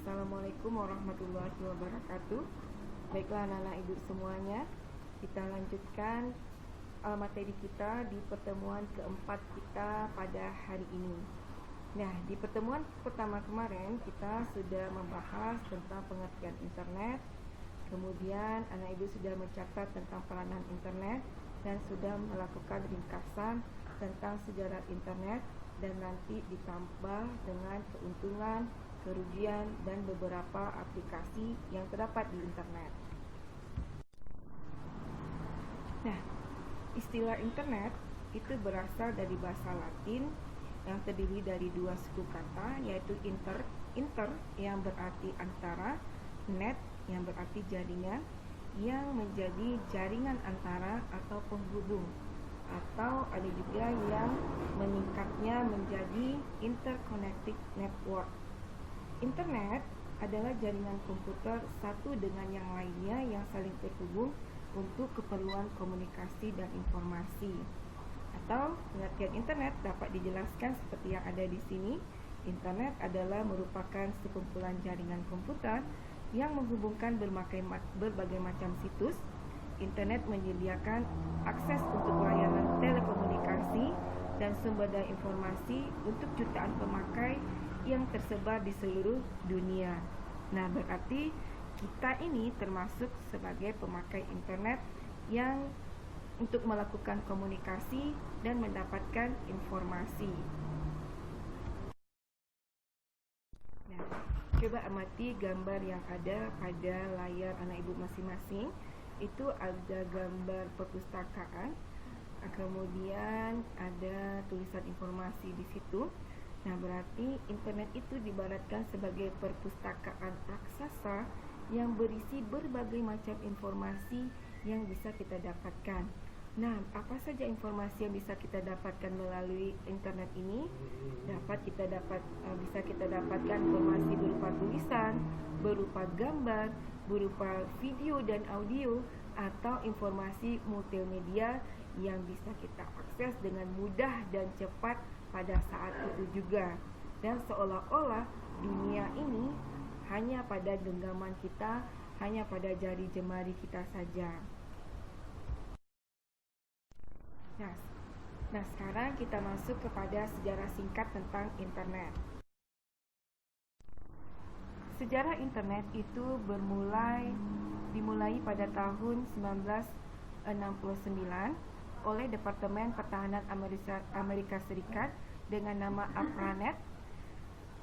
Assalamualaikum warahmatullahi wabarakatuh. Baiklah anak-anak ibu semuanya, kita lanjutkan materi kita di pertemuan keempat kita pada hari ini. Nah, di pertemuan pertama kemarin kita sudah membahas tentang pengertian internet. Kemudian anak ibu sudah mencatat tentang peranan internet dan sudah melakukan ringkasan tentang sejarah internet, dan nanti ditambah dengan keuntungan, kerugian, dan beberapa aplikasi yang terdapat di internet. Nah, istilah internet itu berasal dari bahasa Latin yang terdiri dari dua suku kata, yaitu inter yang berarti antara, net yang berarti jaringan, yang menjadi jaringan antara atau penghubung, atau ada juga yang meningkatnya menjadi interconnected network. Internet adalah jaringan komputer satu dengan yang lainnya yang saling terhubung untuk keperluan komunikasi dan informasi. Atau pengertian internet dapat dijelaskan seperti yang ada di sini. Internet adalah merupakan sekumpulan jaringan komputer yang menghubungkan berbagai macam situs. Internet menyediakan akses untuk layanan telekomunikasi dan sumber daya informasi untuk jutaan pemakai yang tersebar di seluruh dunia. Nah, berarti kita ini termasuk sebagai pemakai internet yang untuk melakukan komunikasi dan mendapatkan informasi. Nah, coba amati gambar yang ada pada layar anak ibu masing-masing. Itu ada gambar perpustakaan, kemudian ada tulisan informasi di situ. Nah, berarti internet itu diibaratkan sebagai perpustakaan raksasa yang berisi berbagai macam informasi yang bisa kita dapatkan. Nah, apa saja informasi yang bisa kita dapatkan melalui internet ini? Bisa kita dapatkan informasi berupa tulisan, berupa gambar, berupa video dan audio, atau informasi multimedia yang bisa kita akses dengan mudah dan cepat pada saat itu juga. Dan seolah-olah dunia ini hanya pada genggaman kita, hanya pada jari jemari kita saja. Nah, sekarang kita masuk kepada sejarah singkat tentang internet. Sejarah internet itu dimulai pada tahun 1969 oleh Departemen Pertahanan Amerika Serikat dengan nama APRANET.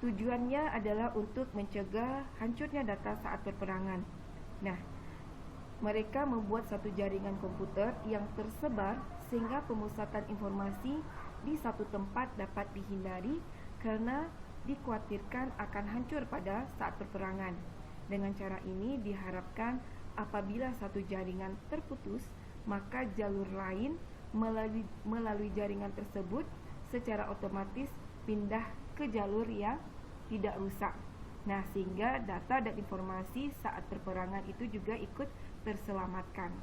Tujuannya adalah untuk mencegah hancurnya data saat peperangan. Nah, mereka membuat satu jaringan komputer yang tersebar sehingga pemusatan informasi di satu tempat dapat dihindari karena dikhawatirkan akan hancur pada saat peperangan. Dengan cara ini diharapkan apabila satu jaringan terputus, maka jalur lain melalui jaringan tersebut secara otomatis pindah ke jalur yang tidak rusak. Nah, sehingga data dan informasi saat peperangan itu juga ikut terselamatkan.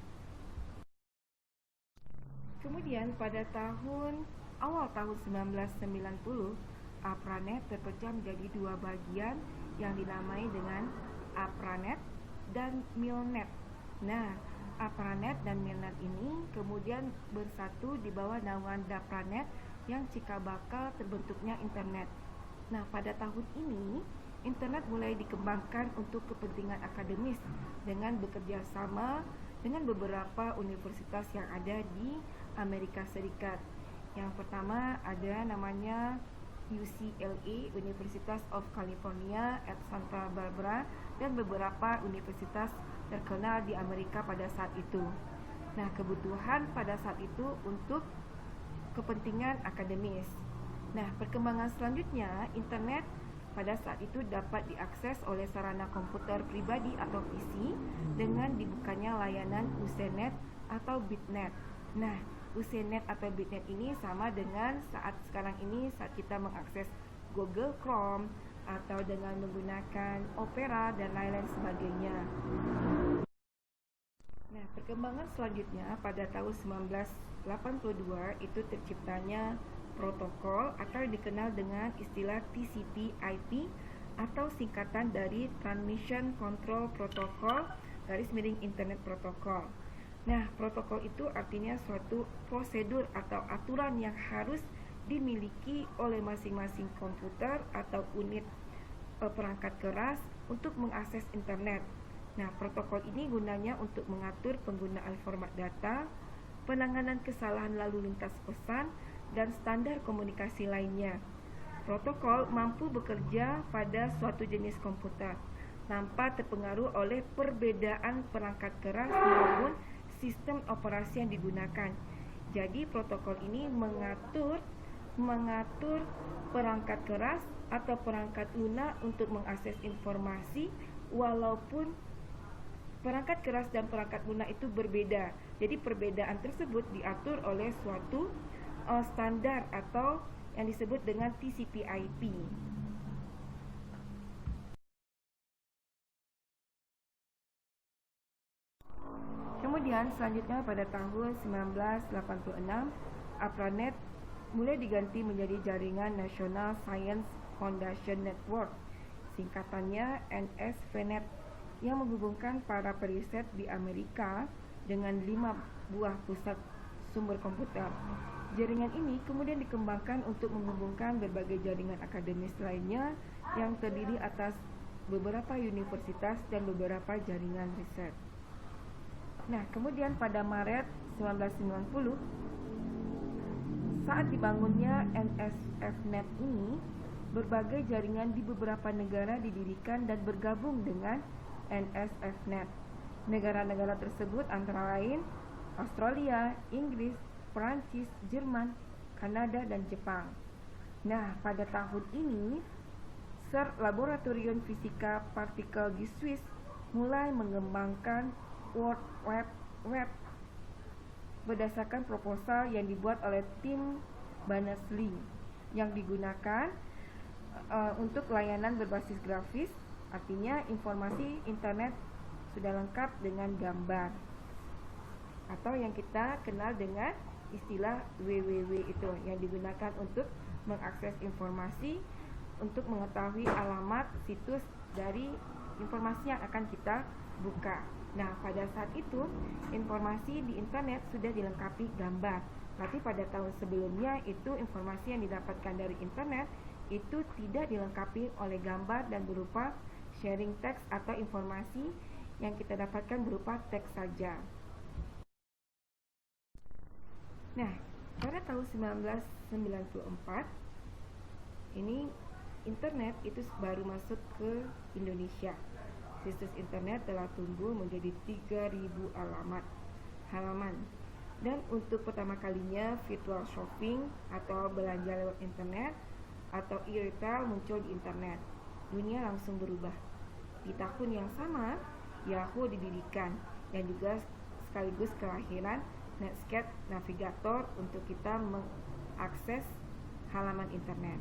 Kemudian pada awal tahun 1990, APRANET terpecah menjadi dua bagian yang dinamai dengan APRANET dan MILNET. Nah, APRANET dan MILNET ini kemudian bersatu di bawah naungan DAPRANET yang cikal bakal terbentuknya internet. Nah, pada tahun ini internet mulai dikembangkan untuk kepentingan akademis dengan bekerja sama dengan beberapa universitas yang ada di Amerika Serikat. Yang pertama ada namanya UCLA, Universitas of California at Santa Barbara, dan beberapa universitas terkenal di Amerika pada saat itu. Nah, kebutuhan pada saat itu untuk kepentingan akademis. Nah, perkembangan selanjutnya, internet pada saat itu dapat diakses oleh sarana komputer pribadi atau PC dengan dibukanya layanan Usenet atau Bitnet. Nah, Usenet atau Bitnet ini sama dengan saat sekarang ini saat kita mengakses Google Chrome atau dengan menggunakan Opera dan lain-lain sebagainya. Nah, perkembangan selanjutnya pada tahun 1982 itu terciptanya protokol atau dikenal dengan istilah TCP/IP atau singkatan dari Transmission Control Protocol /Internet Protocol. Nah, protokol itu artinya suatu prosedur atau aturan yang harus dimiliki oleh masing-masing komputer atau unit perangkat keras untuk mengakses internet. Nah, protokol ini gunanya untuk mengatur penggunaan format data, penanganan kesalahan lalu lintas pesan, dan standar komunikasi lainnya. Protokol mampu bekerja pada suatu jenis komputer tanpa terpengaruh oleh perbedaan perangkat keras maupun sistem operasi yang digunakan. Jadi protokol ini mengatur perangkat keras atau perangkat lunak untuk mengakses informasi walaupun perangkat keras dan perangkat lunak itu berbeda. Jadi perbedaan tersebut diatur oleh suatu standar atau yang disebut dengan TCP/IP. Kemudian selanjutnya pada tahun 1986, ARPANET mulai diganti menjadi Jaringan National Science Foundation Network, singkatannya NSFNet, yang menghubungkan para periset di Amerika dengan 5 buah pusat sumber komputer. Jaringan ini kemudian dikembangkan untuk menghubungkan berbagai jaringan akademis lainnya yang terdiri atas beberapa universitas dan beberapa jaringan riset. Nah, kemudian pada Maret 1990, saat dibangunnya NSFNet ini, berbagai jaringan di beberapa negara didirikan dan bergabung dengan NSFNet. Negara-negara tersebut antara lain Australia, Inggris, Perancis, Jerman, Kanada, dan Jepang. Nah, pada tahun ini, CERN Laboratorium Fisika Partikel di Swiss mulai mengembangkan World Wide Web berdasarkan proposal yang dibuat oleh tim Berners-Lee yang digunakan untuk layanan berbasis grafis, artinya informasi internet sudah lengkap dengan gambar, atau yang kita kenal dengan istilah www itu, yang digunakan untuk mengakses informasi, untuk mengetahui alamat situs dari informasi yang akan kita buka. Nah, pada saat itu informasi di internet sudah dilengkapi gambar, tapi pada tahun sebelumnya itu informasi yang didapatkan dari internet itu tidak dilengkapi oleh gambar dan berupa sharing teks atau informasi yang kita dapatkan berupa teks saja. Nah, pada tahun 1994 ini internet itu baru masuk ke Indonesia. Situs internet telah tumbuh menjadi 3.000 halaman. Dan untuk pertama kalinya virtual shopping atau belanja lewat internet atau e-retail muncul di internet. Dunia langsung berubah. Di tahun yang sama, Yahoo didirikan dan juga sekaligus kelahiran Netscape Navigator untuk kita mengakses halaman internet.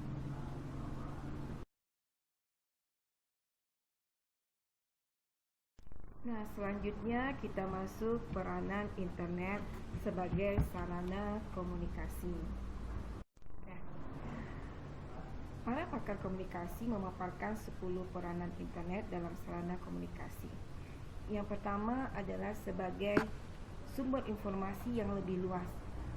Nah, selanjutnya kita masuk peranan internet sebagai sarana komunikasi. Nah, para pakar komunikasi memaparkan 10 peranan internet dalam sarana komunikasi. Yang pertama adalah sebagai sumber informasi yang lebih luas.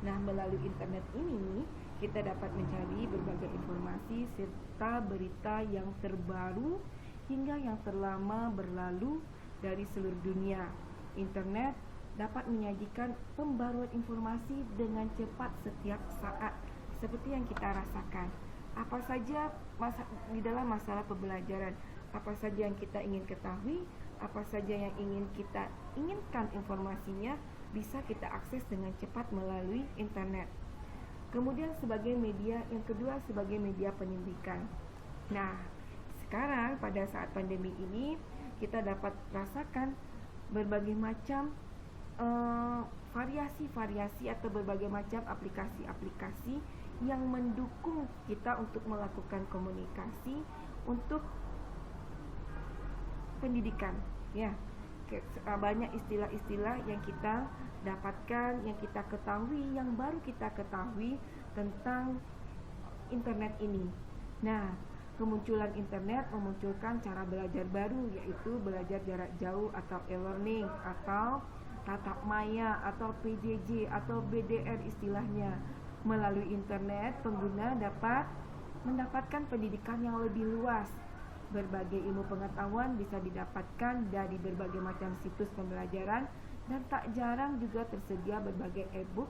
Nah, melalui internet ini kita dapat mencari berbagai informasi serta berita yang terbaru hingga yang terlama berlalu dari seluruh dunia. Internet dapat menyajikan pembaruan informasi dengan cepat setiap saat, seperti yang kita rasakan. Apa saja di dalam masalah pembelajaran, apa saja yang kita ingin ketahui, apa saja yang ingin kita inginkan informasinya, bisa kita akses dengan cepat melalui internet. Kemudian sebagai media, yang kedua sebagai media pendidikan. Nah, sekarang pada saat pandemi ini kita dapat rasakan berbagai macam variasi-variasi atau berbagai macam aplikasi-aplikasi yang mendukung kita untuk melakukan komunikasi untuk pendidikan, ya. Banyak istilah-istilah yang kita dapatkan, yang kita ketahui, yang baru kita ketahui tentang internet ini. Nah, Kemunculan internet memunculkan cara belajar baru, yaitu belajar jarak jauh atau e-learning, atau tatap maya, atau PJJ, atau BDR istilahnya. Melalui internet, pengguna dapat mendapatkan pendidikan yang lebih luas. Berbagai ilmu pengetahuan bisa didapatkan dari berbagai macam situs pembelajaran, dan tak jarang juga tersedia berbagai e-book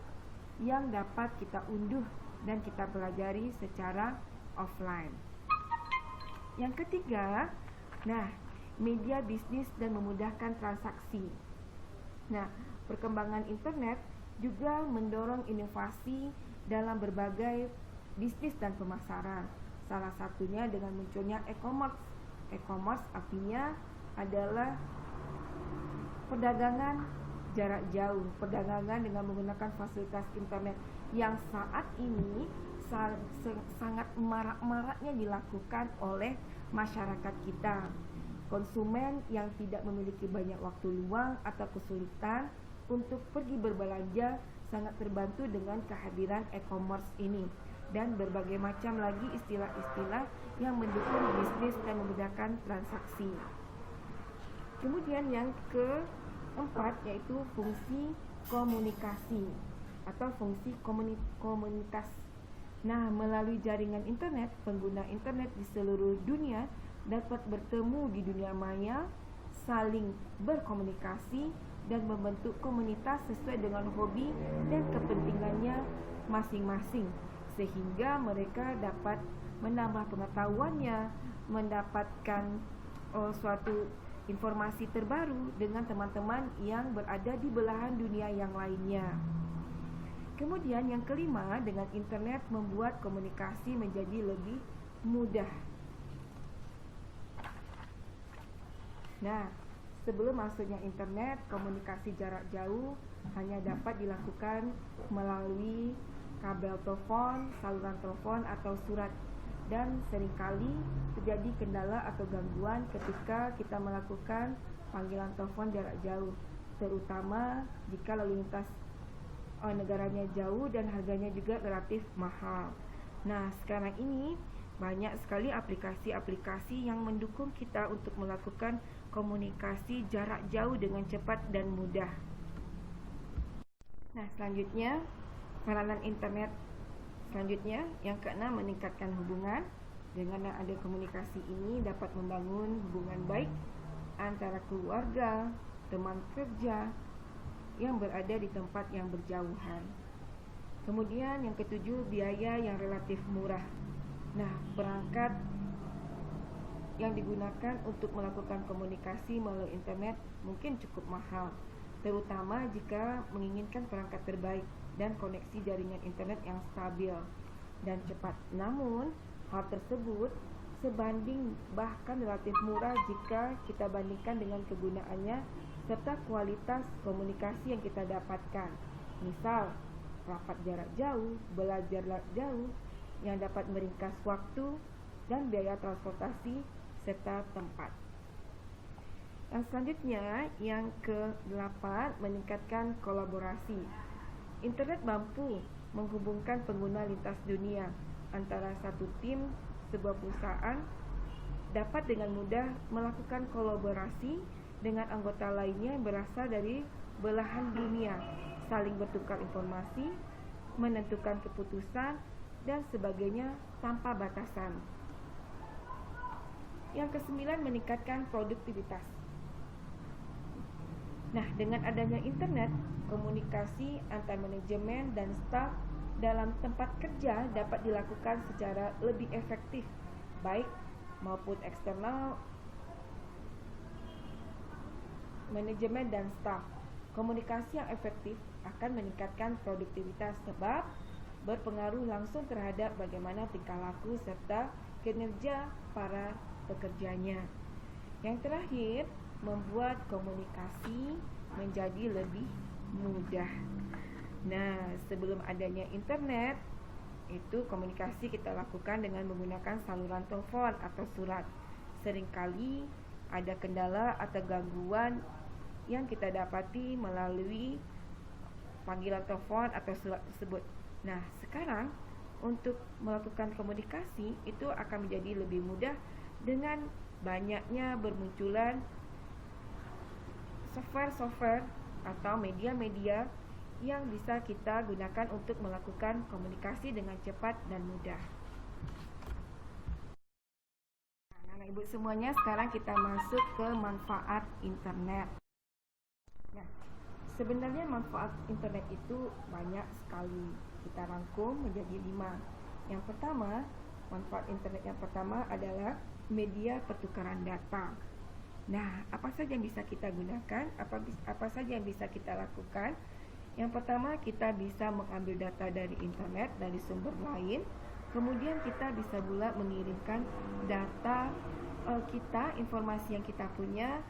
yang dapat kita unduh dan kita pelajari secara offline. Yang ketiga, media bisnis dan memudahkan transaksi. Perkembangan internet juga mendorong inovasi dalam berbagai bisnis dan pemasaran. Salah satunya dengan munculnya e-commerce. E-commerce artinya adalah perdagangan jarak jauh, perdagangan dengan menggunakan fasilitas internet yang saat ini sangat marak-maraknya dilakukan oleh masyarakat kita. Konsumen yang tidak memiliki banyak waktu luang atau kesulitan untuk pergi berbelanja sangat terbantu dengan kehadiran e-commerce ini, dan berbagai macam lagi istilah-istilah yang mendukung bisnis dan memudahkan transaksi. Kemudian yang keempat yaitu fungsi komunikasi atau fungsi komunitas. Melalui jaringan internet, pengguna internet di seluruh dunia dapat bertemu di dunia maya, saling berkomunikasi, dan membentuk komunitas sesuai dengan hobi dan kepentingannya masing-masing, sehingga mereka dapat menambah pengetahuannya, mendapatkan suatu informasi terbaru dengan teman-teman yang berada di belahan dunia yang lainnya. Kemudian yang kelima, dengan internet membuat komunikasi menjadi lebih mudah. Sebelum masuknya internet, komunikasi jarak jauh hanya dapat dilakukan melalui kabel telepon, saluran telepon, atau surat. Dan seringkali terjadi kendala atau gangguan ketika kita melakukan panggilan telepon jarak jauh, terutama jika lalu lintas negaranya jauh dan harganya juga relatif mahal. Sekarang ini banyak sekali aplikasi-aplikasi yang mendukung kita untuk melakukan komunikasi jarak jauh dengan cepat dan mudah. Selanjutnya, peranan internet selanjutnya yang keenam, meningkatkan hubungan. Dengan ada komunikasi ini dapat membangun hubungan baik antara keluarga, teman kerja yang berada di tempat yang berjauhan. Kemudian yang ketujuh, biaya yang relatif murah. Perangkat yang digunakan untuk melakukan komunikasi melalui internet mungkin cukup mahal, terutama jika menginginkan perangkat terbaik dan koneksi jaringan internet yang stabil dan cepat. Namun, hal tersebut sebanding bahkan relatif murah jika kita bandingkan dengan kegunaannya serta kualitas komunikasi yang kita dapatkan. Misal, rapat jarak jauh, belajar jarak jauh yang dapat meringkas waktu dan biaya transportasi serta tempat. Yang selanjutnya, yang ke-8, meningkatkan kolaborasi. Internet mampu menghubungkan pengguna lintas dunia. Antara satu tim sebuah perusahaan dapat dengan mudah melakukan kolaborasi dengan anggota lainnya yang berasal dari belahan dunia, saling bertukar informasi, menentukan keputusan, dan sebagainya tanpa batasan. Yang ke-9, meningkatkan produktivitas. Dengan adanya internet, komunikasi antar manajemen dan staf dalam tempat kerja dapat dilakukan secara lebih efektif, baik maupun eksternal manajemen dan staf. Komunikasi yang efektif akan meningkatkan produktivitas sebab berpengaruh langsung terhadap bagaimana tingkah laku serta kinerja para pekerjanya. Yang terakhir, membuat komunikasi menjadi lebih mudah. Sebelum adanya internet, itu komunikasi kita lakukan dengan menggunakan saluran telepon atau surat. Seringkali ada kendala atau gangguan yang kita dapati melalui panggilan telepon atau surat tersebut. Sekarang untuk melakukan komunikasi itu akan menjadi lebih mudah dengan banyaknya bermunculan software-software atau media-media yang bisa kita gunakan untuk melakukan komunikasi dengan cepat dan mudah. Nah, Ibu semuanya, sekarang kita masuk ke manfaat internet. Nah, sebenarnya manfaat internet itu banyak sekali. Kita rangkum menjadi 5. Yang pertama, manfaat internet yang pertama adalah media pertukaran data. Nah, apa saja yang bisa kita gunakan? Apa saja yang bisa kita lakukan? Yang pertama, kita bisa mengambil data dari internet, dari sumber lain. Kemudian kita bisa pula mengirimkan data kita, informasi yang kita punya,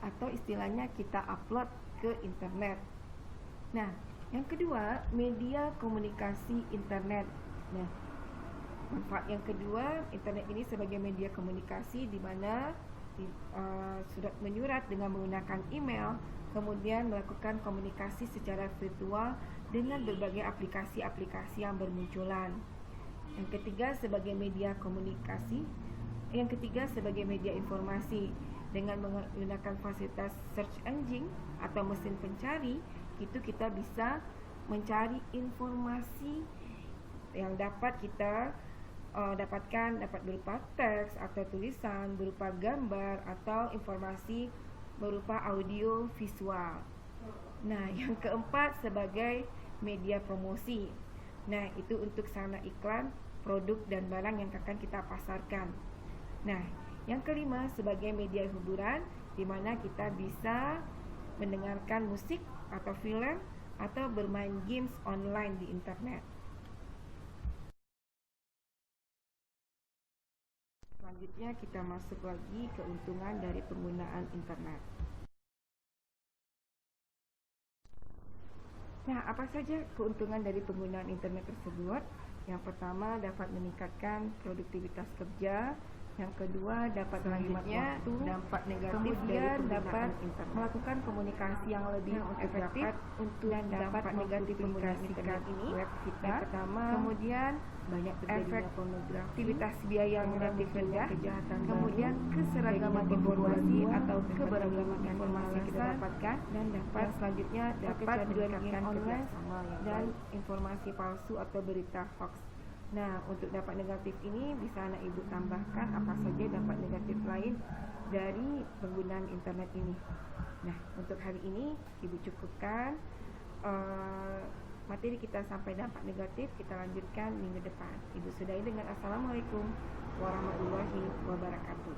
atau istilahnya kita upload ke internet. Nah, yang kedua, media komunikasi internet. Nah, manfaat yang kedua, internet ini sebagai media komunikasi di mana surat menyurat dengan menggunakan email, kemudian melakukan komunikasi secara virtual dengan berbagai aplikasi-aplikasi yang bermunculan. Yang ketiga, sebagai media komunikasi. Yang ketiga, sebagai media informasi. Dengan menggunakan fasilitas search engine atau mesin pencari, itu kita bisa mencari informasi yang dapat kita dapatkan, dapat berupa teks atau tulisan, berupa gambar atau informasi berupa audio visual. Nah, yang keempat, sebagai media promosi. Nah, itu untuk sarana iklan produk dan barang yang akan kita pasarkan. Nah, yang kelima, sebagai media hiburan, di mana kita bisa mendengarkan musik atau film atau bermain games online di internet. Selanjutnya kita masuk lagi keuntungan dari penggunaan internet. Nah, apa saja keuntungan dari penggunaan internet tersebut? Yang pertama, dapat meningkatkan produktivitas kerja. Yang kedua, dapat selanjutnya dampak negatif, kemudian dapat melakukan komunikasi yang lebih efektif untuk dan dapat negatif menggunakan ini web kita. Pertama, kemudian banyak terjadinya pornografi, aktivitas biaya yang relatif rendah, kemudian keseragaman informasi atau keberagaman informasi yang kita dapatkan, dan dapat selanjutnya dapat meningkatkan kerjasama dan informasi palsu atau berita hoax. Nah, untuk dampak negatif ini bisa anak ibu tambahkan apa saja dampak negatif lain dari penggunaan internet ini. Nah, untuk hari ini ibu cukupkan materi kita sampai dampak negatif. Kita lanjutkan minggu depan. Ibu sudahi dengan Assalamualaikum warahmatullahi wabarakatuh.